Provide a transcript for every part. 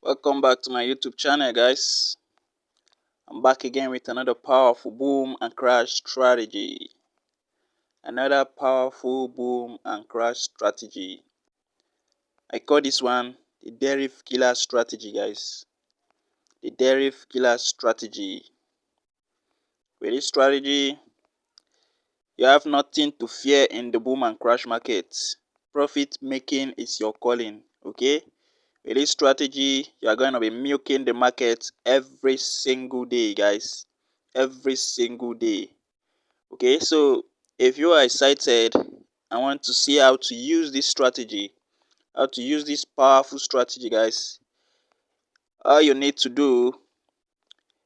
Welcome back to my YouTube channel, guys. I'm back again with another powerful boom and crash strategy. Another powerful boom and crash strategy. I call this one the Deriv killer strategy, guys. The Deriv killer strategy. With this strategy, you have nothing to fear in the boom and crash market. Profit making is your calling, okay? With this strategy, you are going to be milking the market every single day, guys. Every single day. Okay, so if you are excited and want to see how to use this strategy, how to use this powerful strategy, guys, all you need to do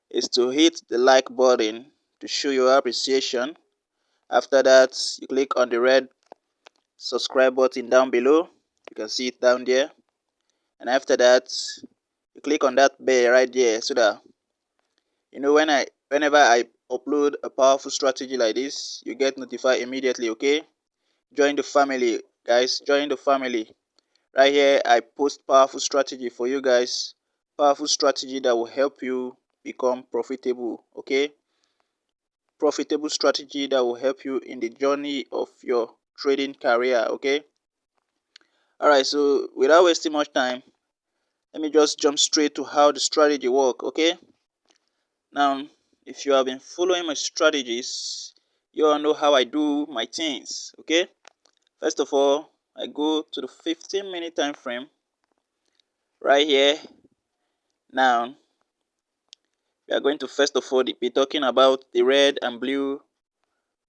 is to hit the like button to show your appreciation. After that, you click on the red subscribe button down below. You can see it down there. And after that, you click on that bell right there so that whenever I upload a powerful strategy like this, you get notified immediately. Okay, join the family, guys. Join the family. Right here I post powerful strategy for you guys, powerful strategy that will help you become profitable. Okay, profitable strategy that will help you in the journey of your trading career. Okay, all right, so without wasting much time, let me just jump straight to how the strategy work. Okay, now if you have been following my strategies, you all know how I do my things. Okay, first of all, I go to the 15-minute time frame right here. Now we are going to first of all be talking about the red and blue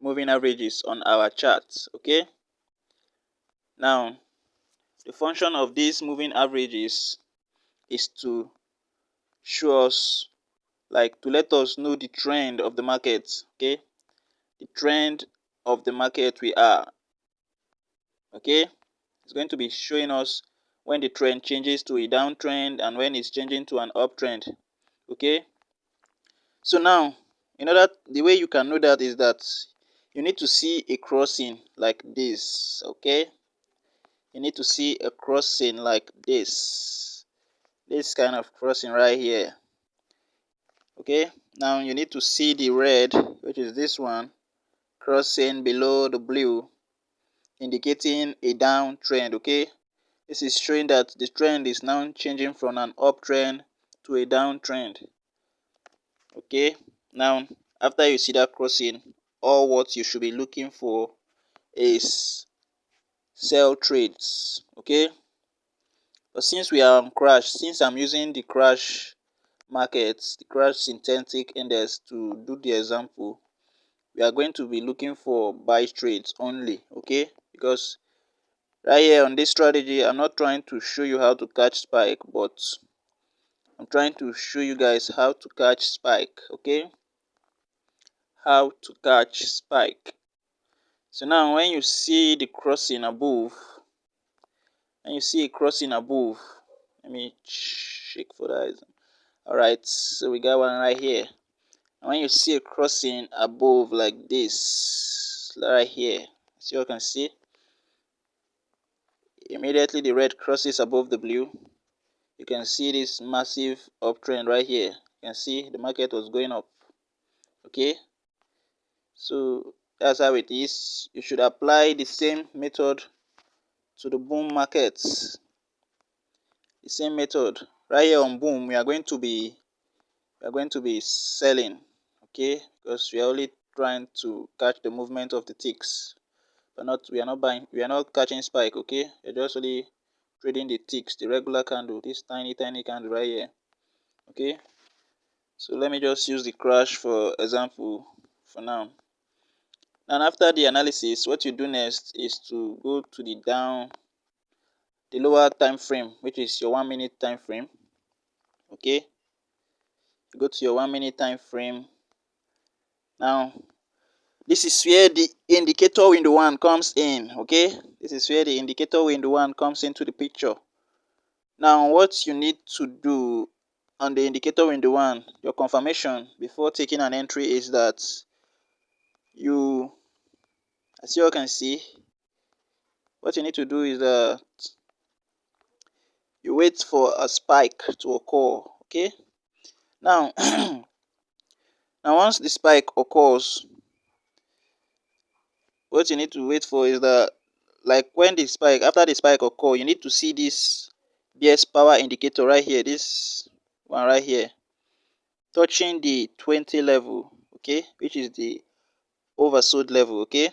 moving averages on our chart. Okay, now the function of these moving averages is to show us, like, to let us know the trend of the market. Okay, the trend of the market we are. Okay, it's going to be showing us when the trend changes to a downtrend and when it's changing to an uptrend. Okay, so now the way you can know that is that you need to see a crossing like this. Okay, you need to see a crossing like this kind of crossing right here. Okay, now you need to see the red, which is this one, crossing below the blue, indicating a downtrend. Okay, this is showing that the trend is now changing from an uptrend to a downtrend. Okay, now after you see that crossing, all what you should be looking for is sell trades. Okay, but since we are on crash, since I'm using the crash markets, the crash synthetic index to do the example, we are going to be looking for buy trades only. Okay, because right here on this strategy, I'm not trying to show you how to catch spike, but I'm trying to show you guys how to catch spike. Okay, how to catch spike. So now when you see the crossing above, let me check for that. All right, so we got one right here. And when you see a crossing above like this right here, so you can see immediately the red crosses above the blue, you can see this massive uptrend right here. You can see the market was going up. Okay, so that's how it is. You should apply the same method to the boom markets. The same method right here on boom, we are going to be selling. Okay, because we are only trying to catch the movement of the ticks, but we are not buying, we are not catching spike. Okay, we're just only trading the ticks, the regular candle, this tiny candle right here. Okay, so let me just use the crash for example for now. And after the analysis, what you do next is to go to the lower time frame, which is your 1 minute time frame. Okay, you go to your 1 minute time frame. Now this is where the indicator window one comes in. Okay, this is where the indicator window one comes into the picture. Now what you need to do on the indicator window one, your confirmation before taking an entry, is that you, as you all can see, what you need to do is that you wait for a spike to occur. Okay, now now once the spike occurs, what you need to wait for is that, like, when the spike, after the spike occur, you need to see this BS power indicator right here, this one right here, touching the 20 level, okay, which is the oversold level. Okay,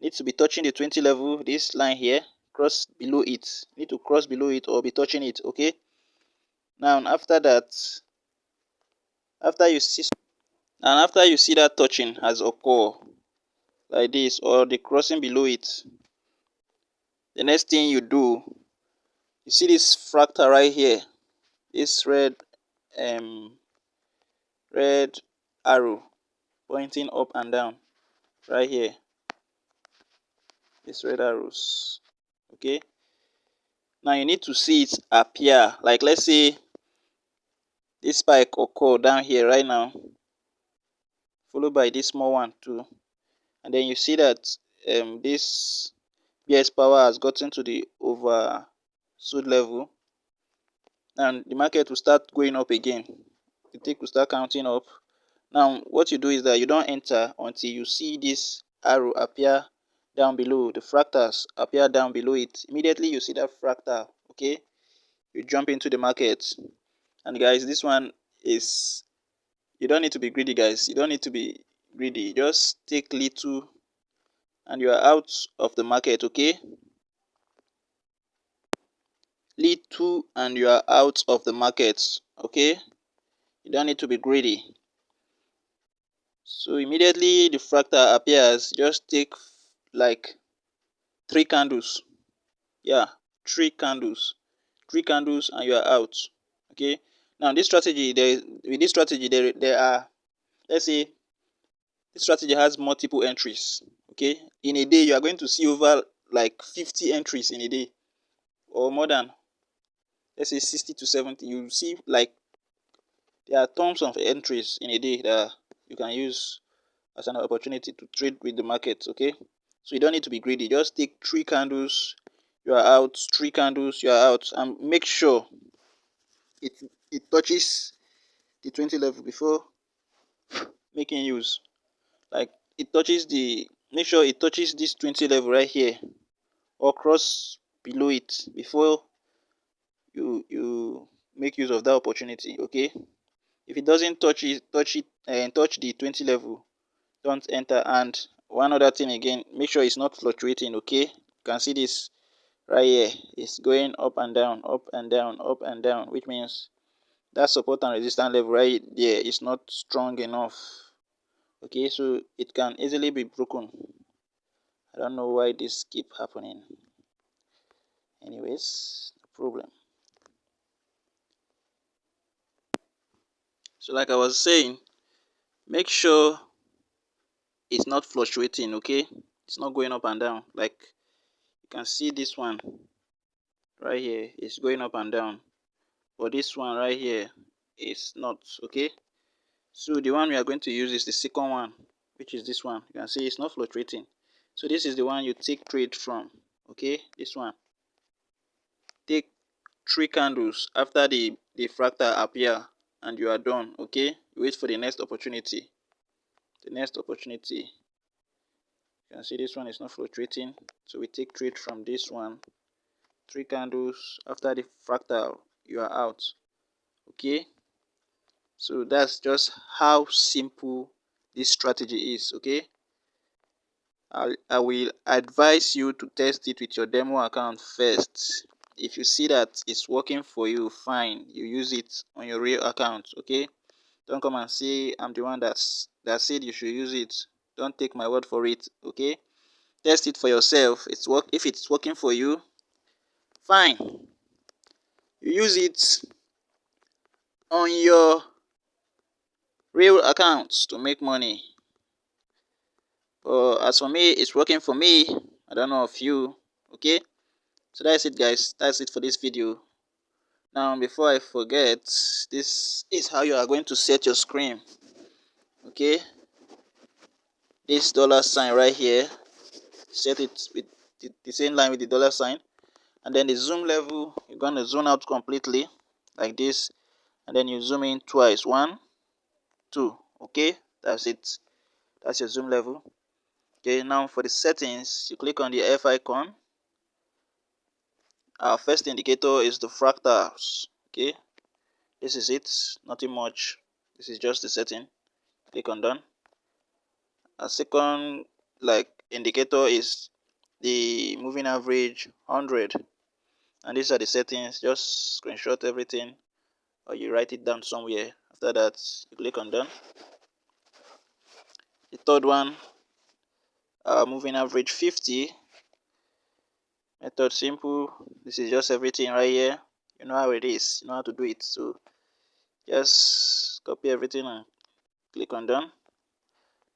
needs to be touching the 20 level, this line here, cross below it, need to cross below it or be touching it. Okay, now after that, after you see and after you see that touching has occur like this, or the crossing below it, the next thing you do, you see this fractal right here, this um red arrow pointing up and down right here, these red arrows. Okay, now you need to see it appear, like, let's say this spike occur down here right now, followed by this small one too, and then you see that this BS power has gotten to the oversold level, and the market will start going up again. The tick will start counting up. Now what you do is that you don't enter until you see this arrow appear down below, the fractals appear down below it. Immediately you see that fractal, okay, you jump into the market. And guys, this one is, you don't need to be greedy, guys. You don't need to be greedy. Just take little and you are out of the market. Okay, little and you are out of the market. Okay, you don't need to be greedy. So immediately the fractal appears, just take like 3 candles. Yeah, 3 candles, 3 candles, and you are out. Okay, now this strategy, with this strategy there are, let's say this strategy has multiple entries. Okay, in a day you are going to see over like 50 entries in a day, or more than, let's say 60 to 70. You see, like, there are tons of entries in a day that you can use as an opportunity to trade with the market. Okay, so you don't need to be greedy. Just take 3 candles, you are out, 3 candles, you are out, and make sure it it touches the 20 level before making use. Like, it touches the, make sure it touches this 20 level right here, or cross below it before you make use of that opportunity. Okay, if it doesn't touch it and touch the 20 level, don't enter. And one other thing again, make sure it's not fluctuating. Okay, you can see this right here, it's going up and down, up and down, up and down, which means that support and resistance level right there is not strong enough. Okay, so it can easily be broken. I don't know why this keep happening. Anyways, no problem. So like I was saying, make sure it's not fluctuating. Okay, it's not going up and down. Like, you can see this one right here is going up and down, but this one right here is not. Okay, so the one we are going to use is the second one, which is this one. You can see it's not fluctuating, so this is the one you take trade from. Okay, this one, take 3 candles after the fractal appear, and you are done. Okay, wait for the next opportunity. The next opportunity, you can see this one is not fluctuating, so we take trade from this one. 3 candles after the fractal, you are out. Okay, so that's just how simple this strategy is. Okay, I will advise you to test it with your demo account first. If you see that it's working for you, fine, you use it on your real account. Okay, don't come and say I'm the one that said you should use it. Don't take my word for it. Okay, test it for yourself. If it's working for you, fine, you use it on your real accounts to make money. But as for me, it's working for me. I don't know of you. Okay, so that's it, guys. That's it for this video. Now, before I forget, this is how you are going to set your screen. Okay, this dollar sign right here, set it with the same line with the dollar sign. and then the zoom level, you're going to zoom out completely like this, and then you zoom in twice. 1, 2. Okay, that's it. That's your zoom level. Okay, now for the settings, you click on the F icon. Our first indicator is the fractals. Okay, this is it, nothing much. This is just the setting. Click on done. A second indicator is the moving average 100, and these are the settings. Just screenshot everything or you write it down somewhere. After that, you click on done. The third one, moving average 50. Method simple. This is just everything right here. You know how it is, you know how to do it. So just copy everything and click on done.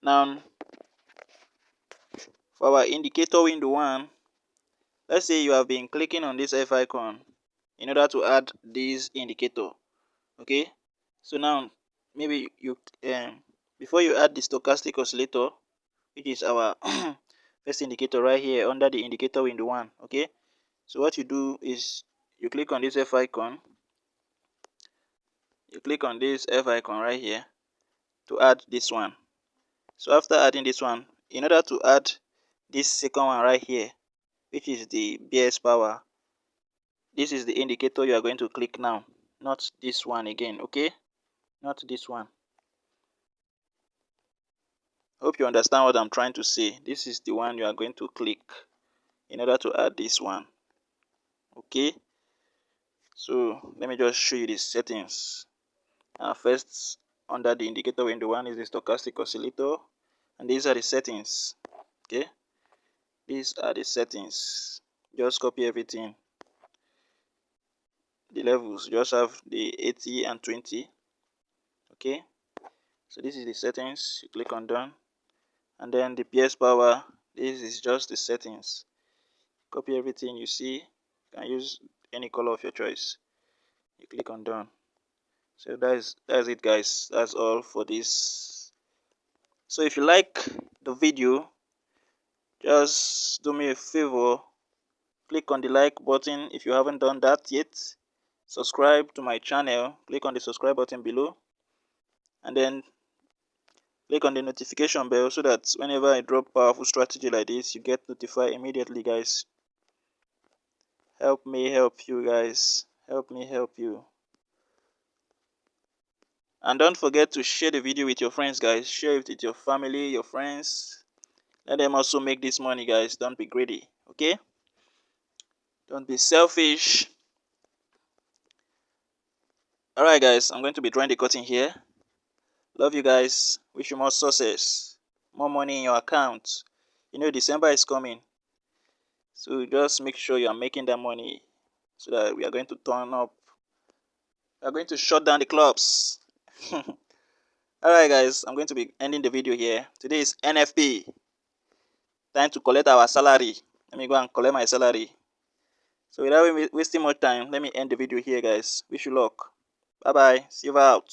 Now for our indicator window 1, let's say you have been clicking on this F icon in order to add this indicator. Okay, so now maybe you before you add the stochastic oscillator, which is our first indicator right here under the indicator window 1. Okay, so what you do is you click on this F icon. You click on this F icon right here to add this one. So after adding this one, in order to add this second one right here, which is the BS power, this is the indicator you are going to click now, not this one again. Okay, not this one. Hope you understand what I'm trying to say. This is the one you are going to click in order to add this one. Okay, so let me just show you the settings. First, under the indicator window 1 is the stochastic oscillator, and these are the settings. Okay, these are the settings. Just copy everything. The levels just have the 80 and 20. Okay, so this is the settings. You click on done, and then the PS power, this is just the settings. Copy everything you see. You can use any color of your choice. You click on done. So that's it, guys. That's all for this. So if you like the video, just do me a favor, click on the like button if you haven't done that yet. Subscribe to my channel, click on the subscribe button below, and then click on the notification bell so that whenever I drop powerful strategy like this, you get notified immediately, guys. Help me help you, guys. Help me help you. And don't forget to share the video with your friends, guys. Share it with your family, your friends. Let them also make this money, guys. Don't be greedy, okay? Don't be selfish. Alright, guys, I'm going to be drawing the curtain here. Love you guys. Wish you more success, more money in your account. You know, December is coming, so just make sure you are making that money so that we are going to turn up. We are going to shut down the clubs. Alright, guys, I'm going to be ending the video here. Today is NFP. Time to collect our salary. Let me go and collect my salary. So without wasting more time, let me end the video here, guys. Wish you luck. Bye bye. See you out.